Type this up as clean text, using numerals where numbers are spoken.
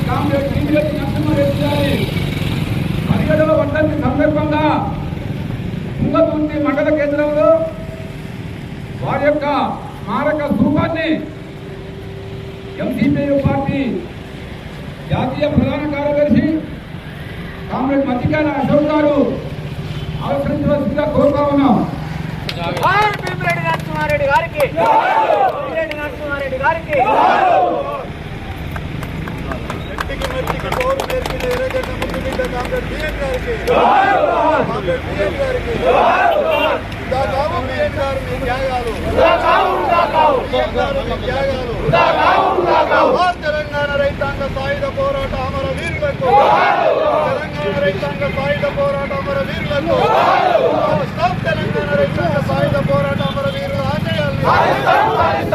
Comrade TVS Narasimha Reddy గారి 17వ వర్ధంతి సందర్భంగా తుంగతుర్తి మండల కేంద్రంలో వారి యొక్క స్మారక స్థూపాన్ని ఎంసీపీయూ పార్టీ జాతీయ ప్రధాన కార్యదర్శి కామ్రేడ్ మధ్యకాల అశోక్ గారు ఆవిష్కరించవలసిందిగా కోరుతా ఉన్నాం. భీమిరెడ్డి నరసింహారెడ్డి గారికి తెలంగాణ రైతాంగ సాయుధ పోరాట అమర వీరులకు రైతాంగ సాయుధ పోరాట అమర వీరులకు తెలంగాణ రైతాంగ సాయుధ పోరాట అమర వీరుల ఆశయాలు